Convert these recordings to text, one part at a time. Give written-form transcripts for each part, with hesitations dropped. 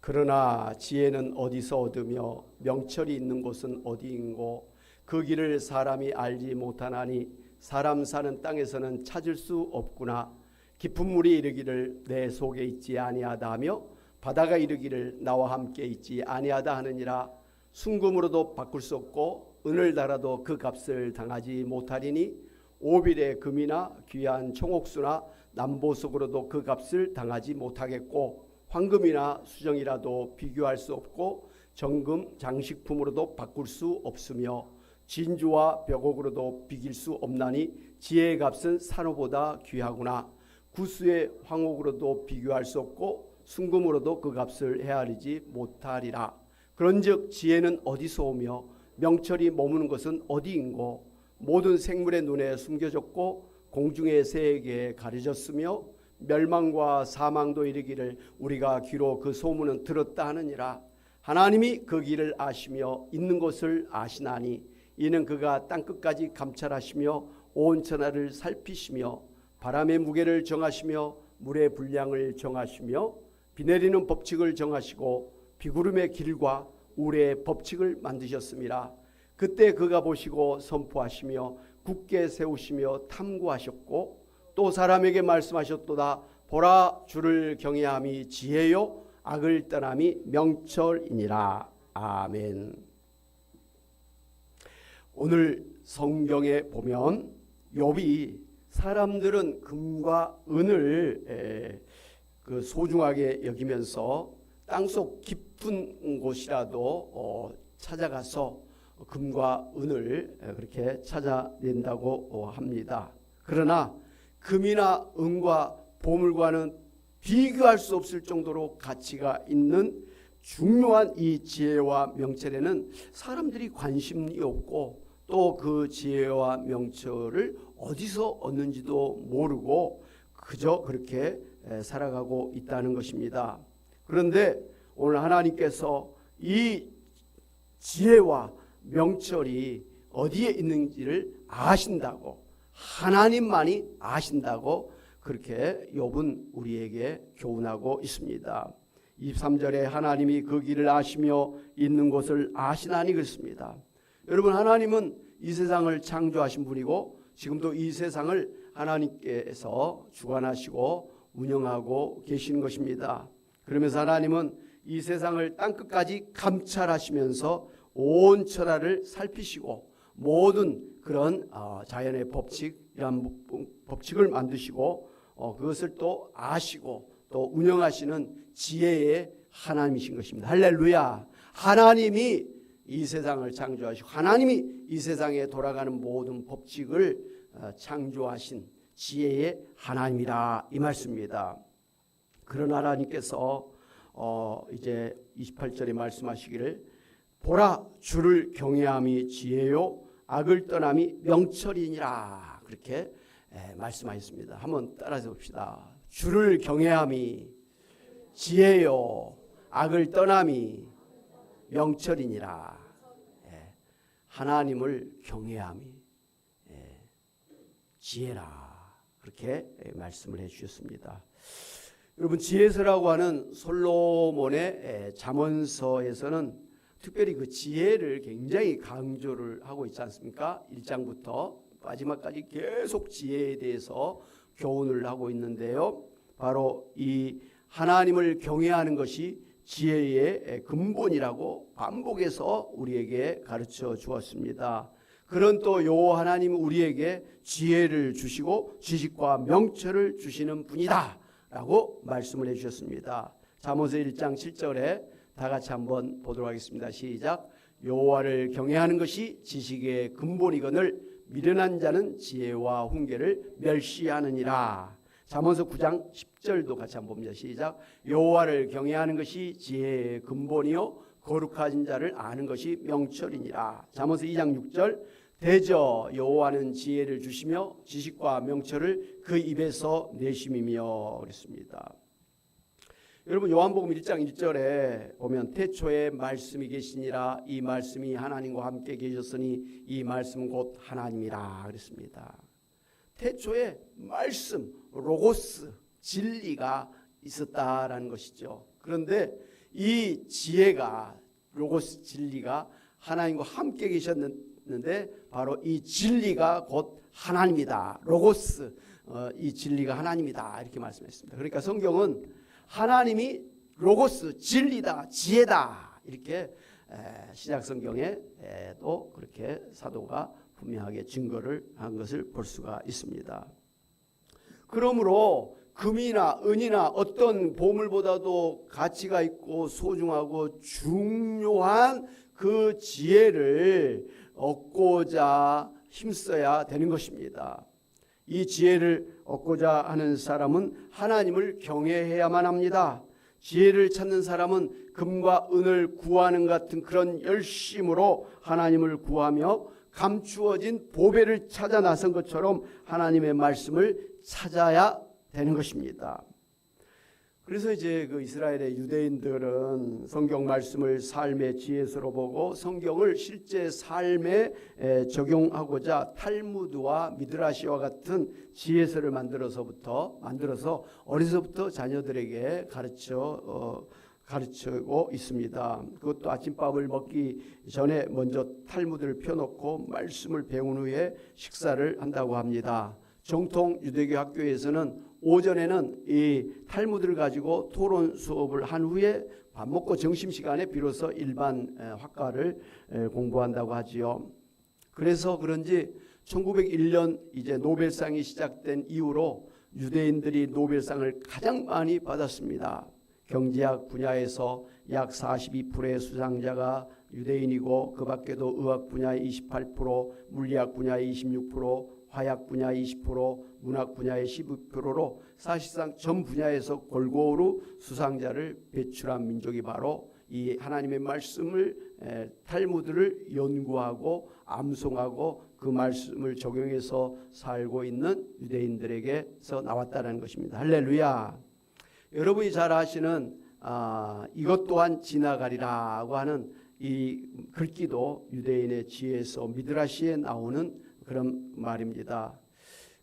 그러나 지혜는 어디서 얻으며 명철이 있는 곳은 어디인고 그 길을 사람이 알지 못하나니 사람 사는 땅에서는 찾을 수 없구나. 깊은 물이 이르기를 내 속에 있지 아니하다 하며 바다가 이르기를 나와 함께 있지 아니하다 하느니라. 순금으로도 바꿀 수 없고 은을 달아도 그 값을 당하지 못하리니 오빌의 금이나 귀한 청옥수나 남보석으로도 그 값을 당하지 못하겠고 황금이나 수정이라도 비교할 수 없고 정금 장식품으로도 바꿀 수 없으며 진주와 벽옥으로도 비길 수 없나니 지혜의 값은 산호보다 귀하구나. 구수의 황옥으로도 비교할 수 없고 순금으로도 그 값을 헤아리지 못하리라. 그런즉 지혜는 어디서 오며 명철이 머무는 것은 어디인고 모든 생물의 눈에 숨겨졌고 공중의 새에게 가려졌으며 멸망과 사망도 이르기를 우리가 귀로 그 소문은 들었다 하느니라. 하나님이 그 길을 아시며 있는 곳을 아시나니 이는 그가 땅끝까지 감찰하시며 온 천하를 살피시며 바람의 무게를 정하시며 물의 분량을 정하시며 비 내리는 법칙을 정하시고 비구름의 길과 우레의 법칙을 만드셨습니다. 그때 그가 보시고 선포하시며 굳게 세우시며 탐구하셨고 또 사람에게 말씀하셨도다. 보라, 주를 경외함이 지혜요 악을 떠남이 명철이니라. 아멘. 오늘 성경에 보면 욥이 사람들은 금과 은을 소중하게 여기면서 땅속 깊은 곳이라도 찾아가서 금과 은을 그렇게 찾아낸다고 합니다. 그러나 금이나 은과 보물과는 비교할 수 없을 정도로 가치가 있는 중요한 이 지혜와 명철에는 사람들이 관심이 없고 또 그 지혜와 명철을 어디서 얻는지도 모르고 그저 그렇게 살아가고 있다는 것입니다. 그런데 오늘 하나님께서 이 지혜와 명철이 어디에 있는지를 아신다고, 하나님만이 아신다고 그렇게 욥은 우리에게 교훈하고 있습니다. 23절에 하나님이 그 길을 아시며 있는 곳을 아시나니 그렇습니다. 여러분, 하나님은 이 세상을 창조하신 분이고 지금도 이 세상을 하나님께서 주관하시고 운영하고 계시는 것입니다. 그러면서 하나님은 이 세상을 땅끝까지 감찰하시면서 온 천하를 살피시고 모든 그런 자연의 법칙, 이런 법칙을 만드시고 그것을 또 아시고 또 운영하시는 지혜의 하나님이신 것입니다. 할렐루야. 하나님이 이 세상을 창조하시고 하나님이 이 세상에 돌아가는 모든 법칙을 창조하신 지혜의 하나님이라 이 말씀입니다. 그런 하나님께서 이제 28절에 말씀하시기를 보라, 주를 경외함이 지혜요 악을 떠남이 명철이니라 그렇게 말씀하셨습니다. 한번 따라서 봅시다. 주를 경외함이 지혜요 악을 떠남이 명철이니라. 하나님을 경외함이 지혜라 그렇게 말씀을 해주셨습니다. 여러분, 지혜서라고 하는 솔로몬의 잠언서에서는 특별히 그 지혜를 굉장히 강조를 하고 있지 않습니까? 1장부터 마지막까지 계속 지혜에 대해서 교훈을 하고 있는데요. 바로 이 하나님을 경외하는 것이 지혜의 근본이라고 반복해서 우리에게 가르쳐 주었습니다. 그런 또 요 하나님은 우리에게 지혜를 주시고 지식과 명철을 주시는 분이다 라고 말씀을 해주셨습니다. 잠언서 1장 7절에 다 같이 한번 보도록 하겠습니다. 시작. 여호와를 경외하는 것이 지식의 근본이거늘 미련한 자는 지혜와 훈계를 멸시하느니라. 잠언서 9장 10절도 같이 한번 봅니다. 시작. 여호와를 경외하는 것이 지혜의 근본이요 거룩한 자를 아는 것이 명철이니라. 잠언서 2장 6절. 대저 여호와는 지혜를 주시며 지식과 명철을 그 입에서 내심이며 그랬습니다. 여러분, 요한복음 1장 1절에 보면 태초에 말씀이 계시니라. 이 말씀이 하나님과 함께 계셨으니 이 말씀은 곧 하나님이라 그랬습니다. 태초에 말씀, 로고스, 진리가 있었다라는 것이죠. 그런데 이 지혜가 로고스 진리가 하나님과 함께 계셨는데 바로 이 진리가 곧 하나님이다. 로고스 이 진리가 하나님이다 이렇게 말씀했습니다. 그러니까 성경은 하나님이 로고스 진리다 지혜다 이렇게 신약 성경에도 그렇게 사도가 분명하게 증거를 한 것을 볼 수가 있습니다. 그러므로 금이나 은이나 어떤 보물보다도 가치가 있고 소중하고 중요한 그 지혜를 얻고자 힘써야 되는 것입니다. 이 지혜를 얻고자 하는 사람은 하나님을 경외해야만 합니다. 지혜를 찾는 사람은 금과 은을 구하는 같은 그런 열심으로 하나님을 구하며 감추어진 보배를 찾아 나선 것처럼 하나님의 말씀을 찾아야 되는 것입니다. 그래서 이제 그 이스라엘의 유대인들은 성경 말씀을 삶의 지혜서로 보고 성경을 실제 삶에 적용하고자 탈무드와 미드라시와 같은 지혜서를 만들어서 어려서부터 자녀들에게 가르치고 있습니다. 그것도 아침밥을 먹기 전에 먼저 탈무드를 펴놓고 말씀을 배운 후에 식사를 한다고 합니다. 정통 유대교 학교에서는 오전에는 이 탈무드를 가지고 토론 수업을 한 후에 밥 먹고 점심시간에 비로소 일반 학과를 공부한다고 하지요. 그래서 그런지 1901년 이제 노벨상이 시작된 이후로 유대인들이 노벨상을 가장 많이 받았습니다. 경제학 분야에서 약 42%의 수상자가 유대인이고 그 밖에도 의학 분야의 28%, 물리학 분야의 26%, 화약 분야 20%, 문학 분야의 12%로 사실상 전 분야에서 골고루 수상자를 배출한 민족이 바로 이 하나님의 말씀을 탈무드를 연구하고 암송하고 그 말씀을 적용해서 살고 있는 유대인들에게서 나왔다는 것입니다. 할렐루야. 여러분이 잘 아시는 이것 또한 지나가리라고 하는 이 글귀도 유대인의 지혜에서 미드라시에 나오는 그런 말입니다.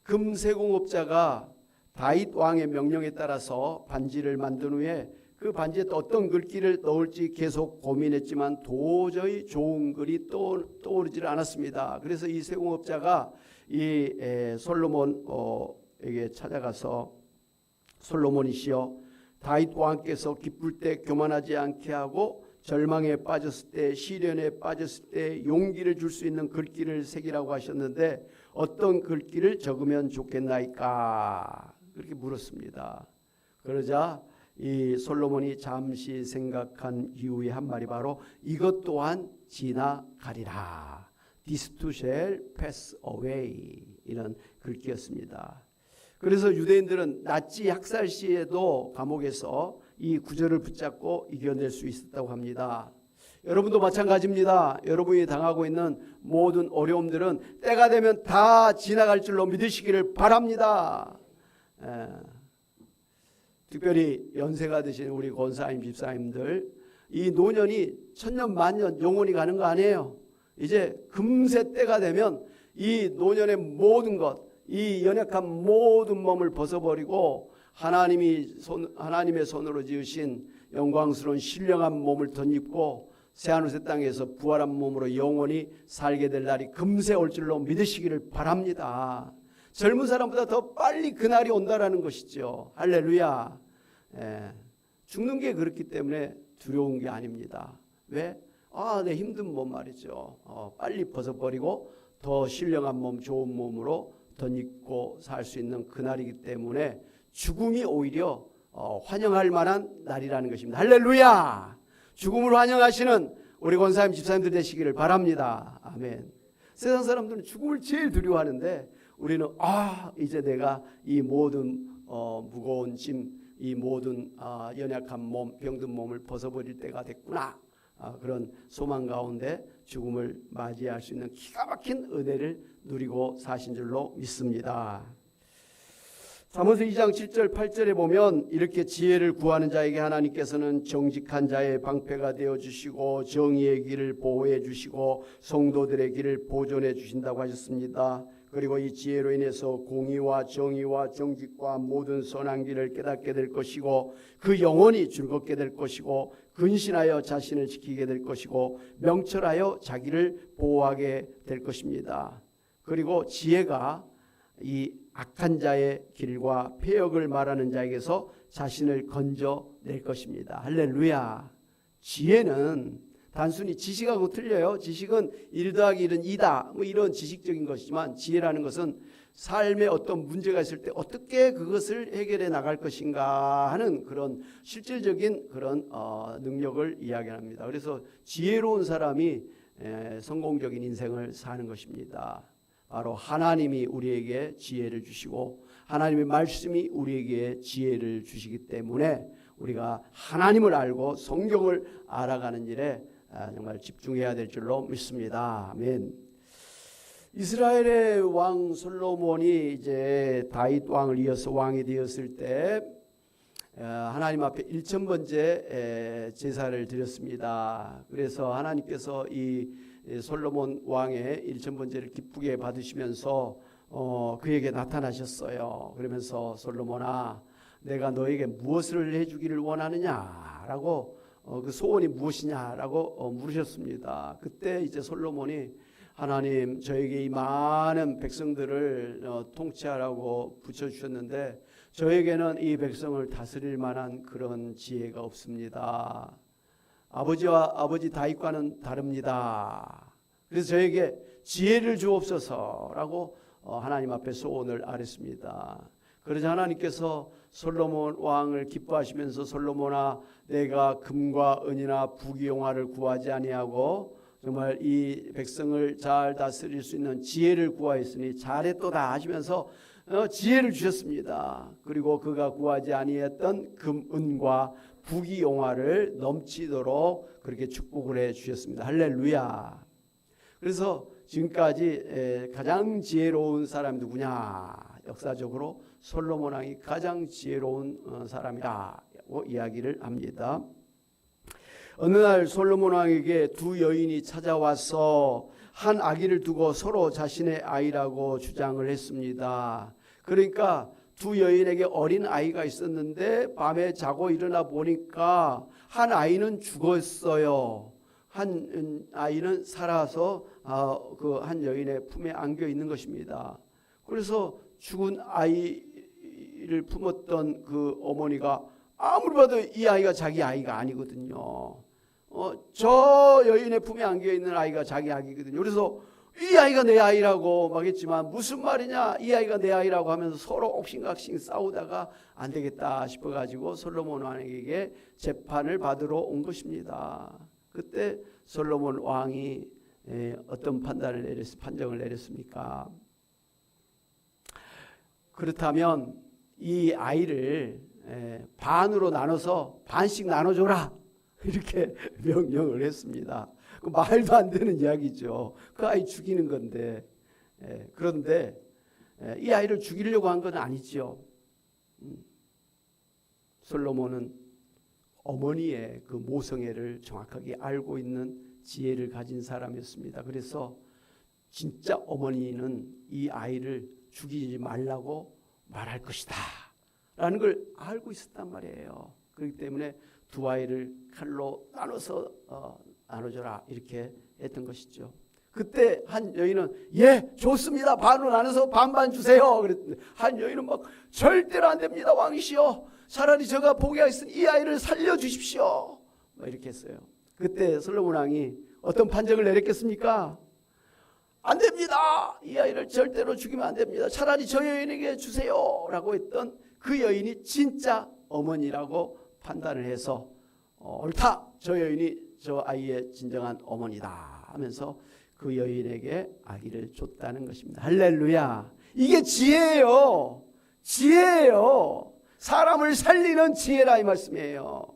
금세공업자가 다윗 왕의 명령에 따라서 반지를 만든 후에 그 반지에 또 어떤 글귀를 넣을지 계속 고민했지만 도저히 좋은 글이 떠오르질 않았습니다. 그래서 이 세공업자가 이 솔로몬에게 찾아가서 솔로몬이시여 다윗 왕께서 기쁠 때 교만하지 않게 하고 절망에 빠졌을 때 시련에 빠졌을 때 용기를 줄 수 있는 글귀를 새기라고 하셨는데 어떤 글귀를 적으면 좋겠나이까 그렇게 물었습니다. 그러자 이 솔로몬이 잠시 생각한 이후에 한 말이 바로 이것 또한 지나가리라. This too shall pass away 이런 글귀였습니다. 그래서 유대인들은 나치 학살 시에도 감옥에서 이 구절을 붙잡고 이겨낼 수 있었다고 합니다. 여러분도 마찬가지입니다. 여러분이 당하고 있는 모든 어려움들은 때가 되면 다 지나갈 줄로 믿으시기를 바랍니다. 특별히 연세가 드신 우리 권사님 집사님들 이 노년이 천년 만년 영원히 가는 거 아니에요. 이제 금세 때가 되면 이 노년의 모든 것 이 연약한 모든 몸을 벗어버리고 하나님의 손으로 지으신 영광스러운 신령한 몸을 덧입고 새하늘 새 땅에서 부활한 몸으로 영원히 살게 될 날이 금세 올 줄로 믿으시기를 바랍니다. 젊은 사람보다 더 빨리 그날이 온다라는 것이죠. 할렐루야. 죽는 게 그렇기 때문에 두려운 게 아닙니다. 왜? 내 힘든 몸 말이죠. 빨리 벗어버리고 더 신령한 몸, 좋은 몸으로 덧입고 살 수 있는 그날이기 때문에 죽음이 오히려 환영할 만한 날이라는 것입니다. 할렐루야. 죽음을 환영하시는 우리 권사님 집사님들 되시기를 바랍니다. 아멘. 세상 사람들은 죽음을 제일 두려워하는데 우리는 이제 내가 이 모든 무거운 짐, 이 모든 연약한 몸, 병든 몸을 벗어버릴 때가 됐구나. 그런 소망 가운데 죽음을 맞이할 수 있는 기가 막힌 은혜를 누리고 사신 줄로 믿습니다. 사무서 2장 7절 8절에 보면 이렇게 지혜를 구하는 자에게 하나님께서는 정직한 자의 방패가 되어주시고 정의의 길을 보호해 주시고 성도들의 길을 보존해 주신다고 하셨습니다. 그리고 이 지혜로 인해서 공의와 정의와 정직과 모든 선한 길을 깨닫게 될 것이고 그 영혼이 즐겁게 될 것이고 근신하여 자신을 지키게 될 것이고 명철하여 자기를 보호하게 될 것입니다. 그리고 지혜가 이 악한 자의 길과 폐역을 말하는 자에게서 자신을 건져낼 것입니다. 할렐루야. 지혜는 단순히 지식하고 틀려요. 지식은 1 더하기 1은 2다 뭐 이런 지식적인 것이지만 지혜라는 것은 삶에 어떤 문제가 있을 때 어떻게 그것을 해결해 나갈 것인가 하는 그런 실질적인 그런 능력을 이야기합니다. 그래서 지혜로운 사람이 성공적인 인생을 사는 것입니다. 바로 하나님이 우리에게 지혜를 주시고 하나님의 말씀이 우리에게 지혜를 주시기 때문에 우리가 하나님을 알고 성경을 알아가는 일에 정말 집중해야 될 줄로 믿습니다. 아멘. 이스라엘의 왕 솔로몬이 이제 다윗 왕을 이어서 왕이 되었을 때 하나님 앞에 1000번째 제사를 드렸습니다. 그래서 하나님께서 이 솔로몬 왕의 1000번째를 기쁘게 받으시면서 그에게 나타나셨어요. 그러면서 솔로몬아, 내가 너에게 무엇을 해주기를 원하느냐라고 그 소원이 무엇이냐라고 물으셨습니다. 그때 이제 솔로몬이 하나님, 저에게 이 많은 백성들을 통치하라고 붙여주셨는데 저에게는 이 백성을 다스릴 만한 그런 지혜가 없습니다. 아버지 다윗과는 다릅니다. 그래서 저에게 지혜를 주옵소서라고 하나님 앞에 소원을 아뢰습니다. 그러자 하나님께서 솔로몬 왕을 기뻐하시면서 솔로몬아, 내가 금과 은이나 부귀영화를 구하지 아니하고 정말 이 백성을 잘 다스릴 수 있는 지혜를 구하였으니 잘했도다 하시면서 지혜를 주셨습니다. 그리고 그가 구하지 아니했던 금, 은과 부귀영화를 넘치도록 그렇게 축복을 해 주셨습니다. 할렐루야. 그래서 지금까지 가장 지혜로운 사람이 누구냐? 역사적으로 솔로몬 왕이 가장 지혜로운 사람이라고 이야기를 합니다. 어느 날 솔로몬 왕에게 두 여인이 찾아와서 한 아기를 두고 서로 자신의 아이라고 주장을 했습니다. 그러니까 두 여인에게 어린 아이가 있었는데 밤에 자고 일어나 보니까 한 아이는 죽었어요. 한 아이는 살아서 그 한 여인의 품에 안겨 있는 것입니다. 그래서 죽은 아이를 품었던 그 어머니가 아무리 봐도 이 아이가 자기 아이가 아니거든요. 저 여인의 품에 안겨 있는 아이가 자기 아이거든요. 그래서 이 아이가 내 아이라고 막 했지만 무슨 말이냐, 이 아이가 내 아이라고 하면서 서로 옥신각신 싸우다가 안 되겠다 싶어가지고 솔로몬 왕에게 재판을 받으러 온 것입니다. 그때 솔로몬 왕이 어떤 판정을 내렸습니까? 그렇다면 이 아이를 반으로 나눠서 반씩 나눠줘라, 이렇게 명령을 했습니다. 그 말도 안 되는 이야기죠. 그 아이 죽이는 건데. 그런데 이 아이를 죽이려고 한 건 아니죠. 솔로몬은 어머니의 그 모성애를 정확하게 알고 있는 지혜를 가진 사람이었습니다. 그래서 진짜 어머니는 이 아이를 죽이지 말라고 말할 것이다 라는 걸 알고 있었단 말이에요. 그렇기 때문에 두 아이를 칼로 나눠서 나눠줘라 이렇게 했던 것이죠. 그때 한 여인은 예 좋습니다, 반으로 나눠서 반반 주세요 그랬는데 한 여인은 막 절대로 안 됩니다 왕이시여, 차라리 제가 보게 하겠으니 이 아이를 살려주십시오 막 이렇게 했어요. 그때 솔로몬 왕이 어떤 판정을 내렸겠습니까? 안 됩니다, 이 아이를 절대로 죽이면 안 됩니다, 차라리 저 여인에게 주세요 라고 했던 그 여인이 진짜 어머니라고 판단을 해서 옳다, 저 여인이 저 아이의 진정한 어머니다 하면서 그 여인에게 아기를 줬다는 것입니다. 할렐루야. 이게 지혜예요. 지혜예요. 사람을 살리는 지혜라 이 말씀이에요.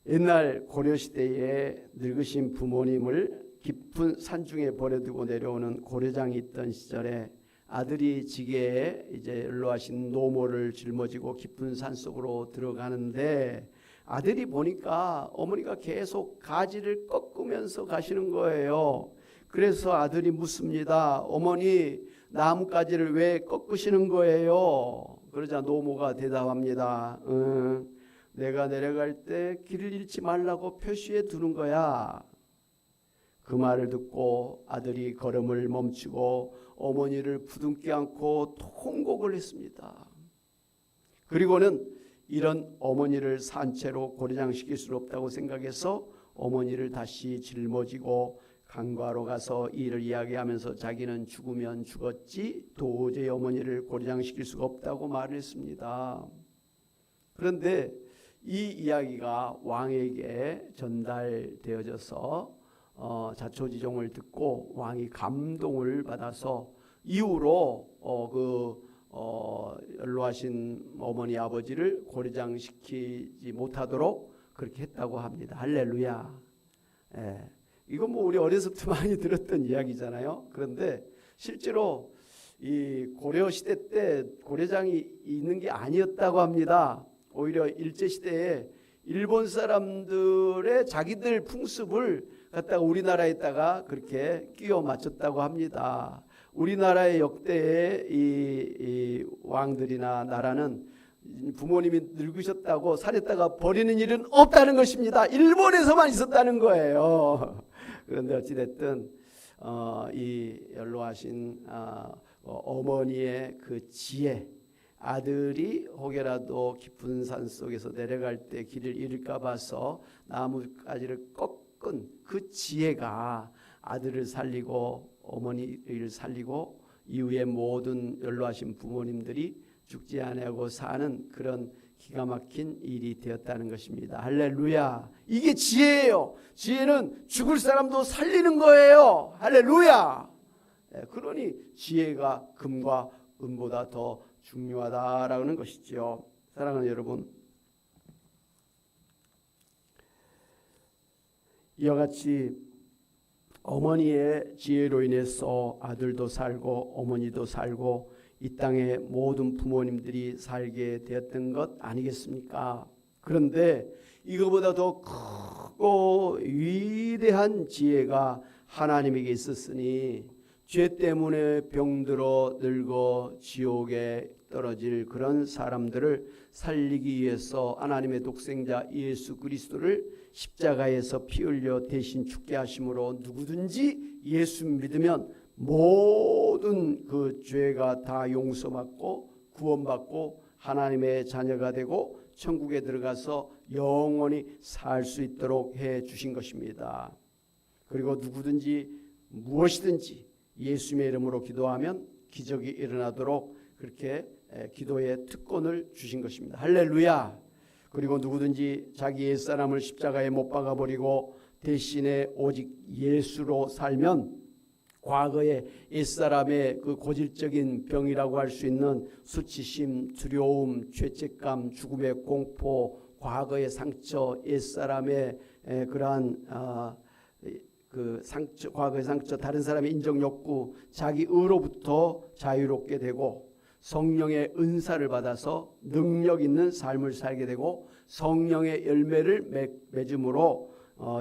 옛날 고려시대에 늙으신 부모님을 깊은 산중에 버려두고 내려오는 고려장이 있던 시절에 아들이 지게에 이제 연로하신 노모를 짊어지고 깊은 산 속으로 들어가는데 아들이 보니까 어머니가 계속 가지를 꺾으면서 가시는 거예요. 그래서 아들이 묻습니다. 어머니, 나뭇가지를 왜 꺾으시는 거예요? 그러자 노모가 대답합니다. 내가 내려갈 때 길을 잃지 말라고 표시해 두는 거야. 그 말을 듣고 아들이 걸음을 멈추고 어머니를 부둥켜 안고 통곡을 했습니다. 그리고는 이런 어머니를 산채로 고려장시킬 수 없다고 생각해서 어머니를 다시 짊어지고 강가로 가서 이를 이야기하면서 자기는 죽으면 죽었지 도저히 어머니를 고려장시킬 수가 없다고 말을 했습니다. 그런데 이 이야기가 왕에게 전달되어져서 자초지종을 듣고 왕이 감동을 받아서 이후로 연로하신 어머니 아버지를 고려장시키지 못하도록 그렇게 했다고 합니다. 할렐루야. 예. 이건 뭐 우리 어려서부터 많이 들었던 이야기잖아요. 그런데 실제로 이 고려 시대 때 고려장이 있는 게 아니었다고 합니다. 오히려 일제 시대에 일본 사람들의 자기들 풍습을 갖다가 우리나라에다가 그렇게 끼워 맞췄다고 합니다. 우리나라의 역대의 이 왕들이나 나라는 부모님이 늙으셨다고 살했다가 버리는 일은 없다는 것입니다. 일본에서만 있었다는 거예요. 그런데 어찌됐든 이 연로하신 어머니의 그 지혜, 아들이 혹여라도 깊은 산 속에서 내려갈 때 길을 잃을까 봐서 나뭇가지를 꺾은 그 지혜가 아들을 살리고 어머니를 살리고 이후에 모든 연로하신 부모님들이 죽지 아니하고 사는 그런 기가 막힌 일이 되었다는 것입니다. 할렐루야. 이게 지혜예요. 지혜는 죽을 사람도 살리는 거예요. 할렐루야. 그러니 지혜가 금과 은보다 더 중요하다라는 것이죠. 사랑하는 여러분, 이와 같이 어머니의 지혜로 인해서 아들도 살고 어머니도 살고 이 땅의 모든 부모님들이 살게 되었던 것 아니겠습니까? 그런데 이거보다 더 크고 위대한 지혜가 하나님에게 있었으니 죄 때문에 병들어 늙어 지옥에 떨어질 그런 사람들을 살리기 위해서 하나님의 독생자 예수 그리스도를 십자가에서 피 흘려 대신 죽게 하심으로 누구든지 예수 믿으면 모든 그 죄가 다 용서받고 구원받고 하나님의 자녀가 되고 천국에 들어가서 영원히 살 수 있도록 해 주신 것입니다. 그리고 누구든지 무엇이든지 예수님의 이름으로 기도하면 기적이 일어나도록 그렇게 기도의 특권을 주신 것입니다. 할렐루야. 그리고 누구든지 자기 옛사람을 십자가에 못 박아버리고 대신에 오직 예수로 살면 과거의 옛사람의 그 고질적인 병이라고 할 수 있는 수치심, 두려움, 죄책감, 죽음의 공포, 과거의 상처, 옛사람의 그러한 그 상처, 과거의 상처, 다른 사람의 인정 욕구, 자기 의로부터 자유롭게 되고 성령의 은사를 받아서 능력 있는 삶을 살게 되고 성령의 열매를 맺음으로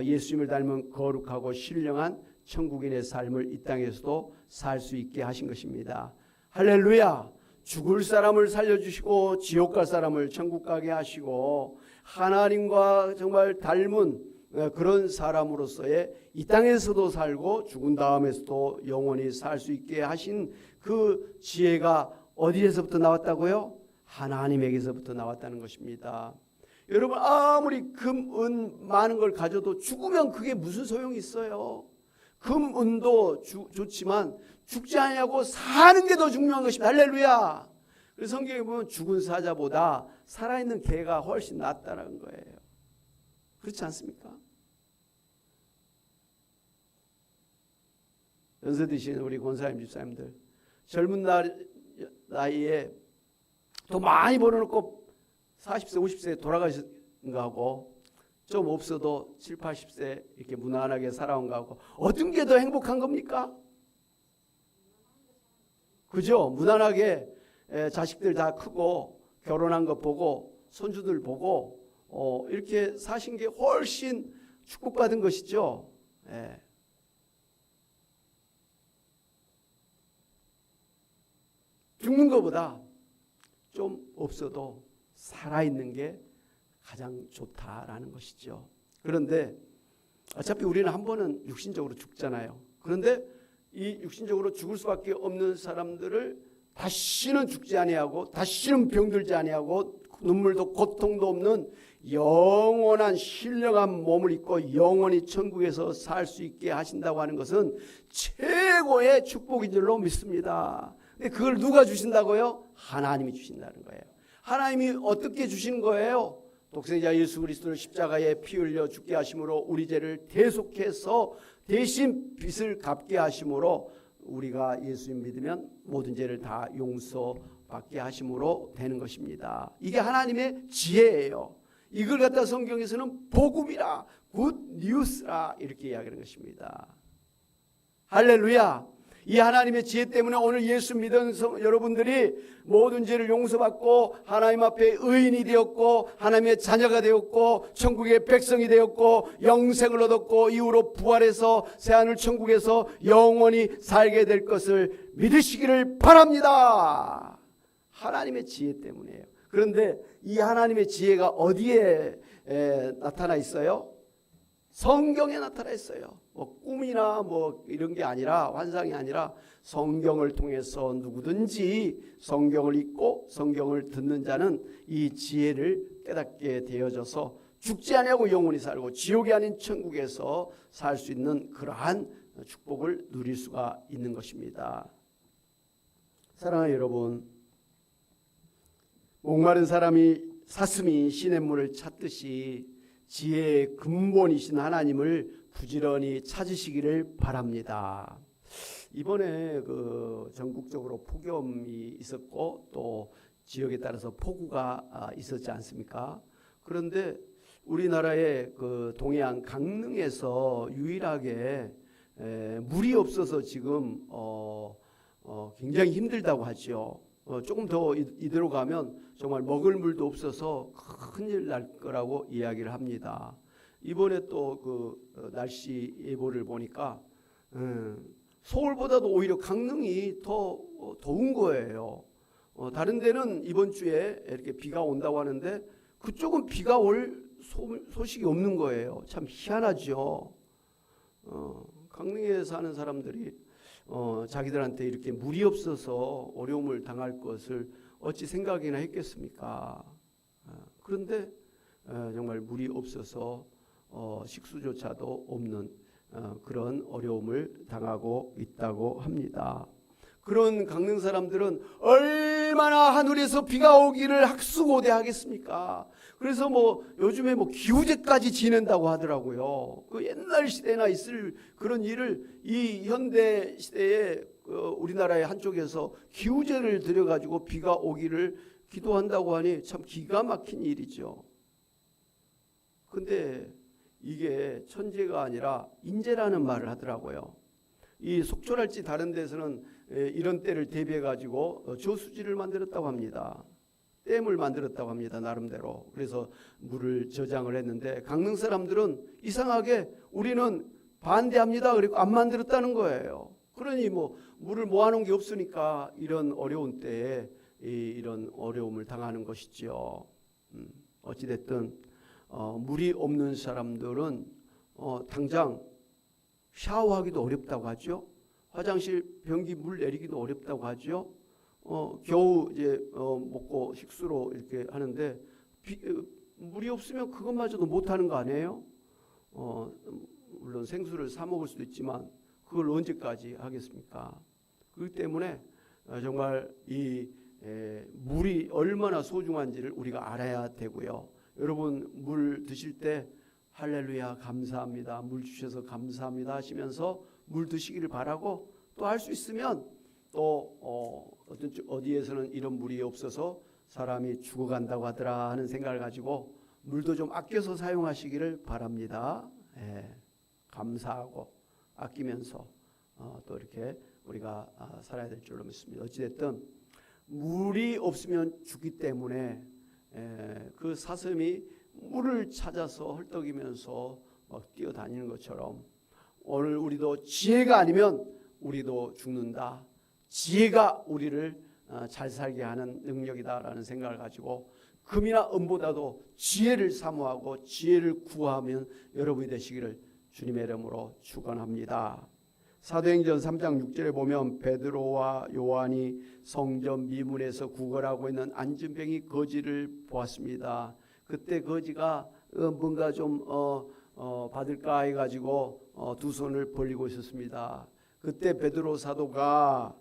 예수님을 닮은 거룩하고 신령한 천국인의 삶을 이 땅에서도 살 수 있게 하신 것입니다. 할렐루야. 죽을 사람을 살려주시고 지옥 갈 사람을 천국 가게 하시고 하나님과 정말 닮은 그런 사람으로서의 이 땅에서도 살고 죽은 다음에서도 영원히 살 수 있게 하신 그 지혜가 어디에서부터 나왔다고요? 하나님에게서부터 나왔다는 것입니다. 여러분 아무리 금, 은 많은 걸 가져도 죽으면 그게 무슨 소용이 있어요? 금, 은도 좋지만 죽지 않냐고 사는 게 더 중요한 것입니다. 할렐루야. 그래서 성경에 보면 죽은 사자보다 살아있는 개가 훨씬 낫다는 거예요. 그렇지 않습니까? 연세 드신 우리 권사님 집사님들 젊은 나이에 돈 많이 벌어놓고 40세 50세에 돌아가신 거하고 좀 없어도 7, 80세 이렇게 무난하게 살아온 거하고 어떤 게 더 행복한 겁니까? 그죠? 무난하게 자식들 다 크고 결혼한 거 보고 손주들 보고 이렇게 사신 게 훨씬 축복받은 것이죠. 예. 죽는 것보다 좀 없어도 살아있는 게 가장 좋다라는 것이죠. 그런데 어차피 우리는 한 번은 육신적으로 죽잖아요. 그런데 이 육신적으로 죽을 수밖에 없는 사람들을 다시는 죽지 아니하고 다시는 병들지 아니하고 눈물도 고통도 없는 영원한 신령한 몸을 입고 영원히 천국에서 살 수 있게 하신다고 하는 것은 최고의 축복인 줄로 믿습니다. 근데 그걸 누가 주신다고요? 하나님이 주신다는 거예요. 하나님이 어떻게 주신 거예요? 독생자 예수 그리스도를 십자가에 피 흘려 죽게 하심으로 우리 죄를 대속해서 대신 빚을 갚게 하심으로 우리가 예수님 믿으면 모든 죄를 다 용서받게 하심으로 되는 것입니다. 이게 하나님의 지혜예요. 이걸 갖다 성경에서는 복음이라, 굿 뉴스라 이렇게 이야기하는 것입니다. 할렐루야. 이 하나님의 지혜 때문에 오늘 예수 믿은 여러분들이 모든 죄를 용서받고 하나님 앞에 의인이 되었고 하나님의 자녀가 되었고 천국의 백성이 되었고 영생을 얻었고 이후로 부활해서 새하늘 천국에서 영원히 살게 될 것을 믿으시기를 바랍니다. 하나님의 지혜 때문이에요. 그런데 이 하나님의 지혜가 어디에 나타나 있어요? 성경에 나타나 있어요. 뭐 꿈이나 뭐 이런 게 아니라, 환상이 아니라 성경을 통해서 누구든지 성경을 읽고 성경을 듣는 자는 이 지혜를 깨닫게 되어져서 죽지 아니하고 영원히 살고 지옥이 아닌 천국에서 살 수 있는 그러한 축복을 누릴 수가 있는 것입니다. 사랑하는 여러분, 목마른 사슴이 시냇물을 찾듯이 지혜의 근본이신 하나님을 부지런히 찾으시기를 바랍니다. 이번에 그 전국적으로 폭염이 있었고 또 지역에 따라서 폭우가 있었지 않습니까? 그런데 우리나라의 그 동해안 강릉에서 유일하게 물이 없어서 지금 굉장히 힘들다고 하죠. 조금 더 이대로 가면 정말 먹을 물도 없어서 큰일 날 거라고 이야기를 합니다. 이번에 또 그 날씨 예보를 보니까 서울보다도 오히려 강릉이 더 더운 거예요. 다른 데는 이번 주에 이렇게 비가 온다고 하는데 그쪽은 비가 올 소식이 없는 거예요. 참 희한하죠. 강릉에 사는 사람들이 자기들한테 이렇게 물이 없어서 어려움을 당할 것을 어찌 생각이나 했겠습니까? 그런데 정말 물이 없어서 식수조차도 없는 그런 어려움을 당하고 있다고 합니다. 그런 강릉 사람들은 얼마나 하늘에서 비가 오기를 학수고대하겠습니까? 그래서 뭐 요즘에 뭐 기우제까지 지낸다고 하더라고요. 그 옛날 시대나 있을 그런 일을 이 현대 시대에 우리나라의 한쪽에서 기우제를 들여가지고 비가 오기를 기도한다고 하니 참 기가 막힌 일이죠. 근데 이게 천재가 아니라 인재라는 말을 하더라고요. 이 속초랄지 다른 데서는 이런 때를 대비해 가지고 저수지를 만들었다고 합니다. 댐을 만들었다고 합니다. 나름대로. 그래서 물을 저장을 했는데 강릉 사람들은 이상하게 우리는 반대합니다. 그리고 안 만들었다는 거예요. 그러니 뭐 물을 모아놓은 게 없으니까 이런 어려운 때에 이런 어려움을 당하는 것이죠. 어찌됐든 물이 없는 사람들은 당장 샤워하기도 어렵다고 하죠. 화장실 변기 물 내리기도 어렵다고 하죠. 겨우 이제 먹고 식수로 이렇게 하는데 물이 없으면 그것마저도 못하는 거 아니에요? 물론 생수를 사 먹을 수도 있지만 그걸 언제까지 하겠습니까? 그렇기 때문에 정말 이 물이 얼마나 소중한지를 우리가 알아야 되고요. 여러분 물 드실 때 할렐루야 감사합니다. 물 주셔서 감사합니다 하시면서 물 드시기를 바라고 또 할 수 있으면 또 어디에서는 이런 물이 없어서 사람이 죽어간다고 하더라 하는 생각을 가지고 물도 좀 아껴서 사용하시기를 바랍니다. 감사하고 아끼면서 또 이렇게 우리가 살아야 될 줄로 믿습니다. 어찌됐든 물이 없으면 죽기 때문에 그 사슴이 물을 찾아서 헐떡이면서 막 뛰어다니는 것처럼 오늘 우리도 지혜가 아니면 우리도 죽는다. 지혜가 우리를 잘 살게 하는 능력이다라는 생각을 가지고 금이나 은보다도 지혜를 사모하고 지혜를 구하면 여러분이 되시기를 주님의 이름으로 축원합니다. 사도행전 3장 6절에 보면 베드로와 요한이 성전 미문에서 구걸하고 있는 안진뱅이 거지를 보았습니다. 그때 거지가 뭔가 좀 받을까 해가지고 두 손을 벌리고 있었습니다. 그때 베드로 사도가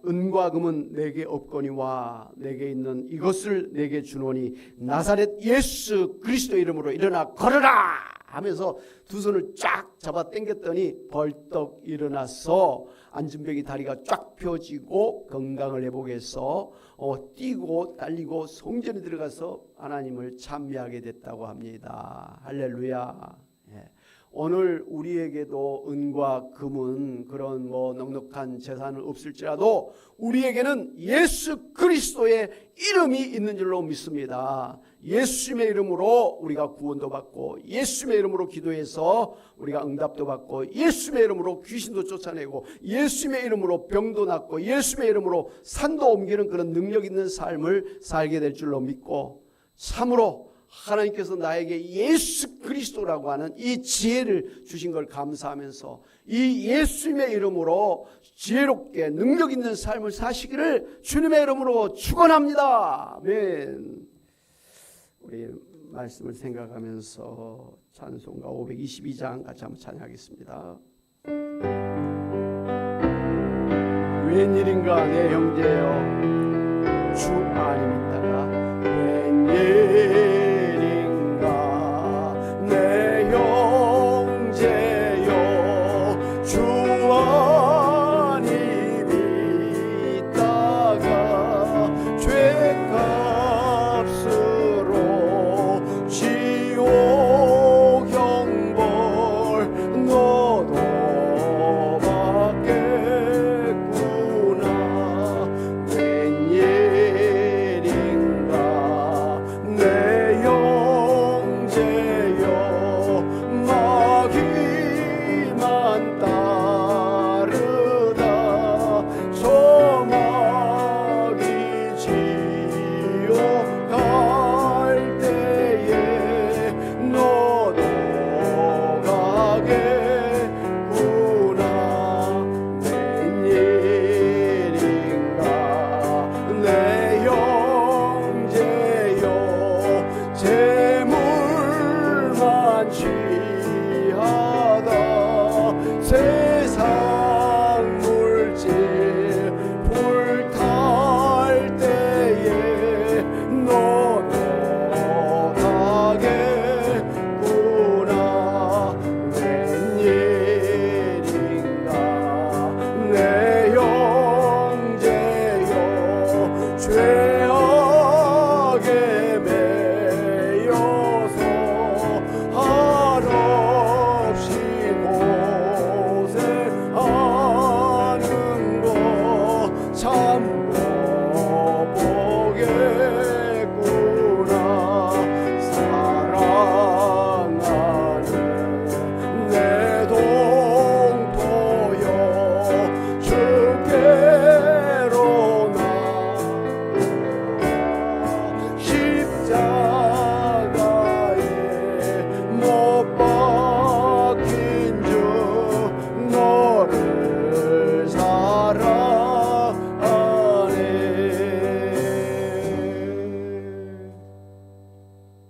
은과 금은 내게 없거니와 내게 있는 이것을 내게 주노니 나사렛 예수 그리스도 이름으로 일어나 걸어라 하면서 두 손을 쫙 잡아 당겼더니 벌떡 일어나서 안진뱅이 다리가 쫙 펴지고 건강을 회복해서 뛰고 달리고 성전에 들어가서 하나님을 찬미하게 됐다고 합니다. 할렐루야. 오늘 우리에게도 은과 금은 그런 넉넉한 재산은 없을지라도 우리에게는 예수 그리스도의 이름이 있는 줄로 믿습니다. 예수님의 이름으로 우리가 구원도 받고 예수님의 이름으로 기도해서 우리가 응답도 받고 예수님의 이름으로 귀신도 쫓아내고 예수님의 이름으로 병도 낫고 예수님의 이름으로 산도 옮기는 그런 능력 있는 삶을 살게 될 줄로 믿고 참으로 하나님께서 나에게 예수 그리스도라고 하는 이 지혜를 주신 걸 감사하면서 이 예수님의 이름으로 지혜롭게 능력 있는 삶을 사시기를 주님의 이름으로 축원합니다. 아멘. 우리 말씀을 생각하면서 찬송가 522장 같이 한번 찬양하겠습니다. 웬일인가 내 형제여 주 안에 있다가 웬일 재물만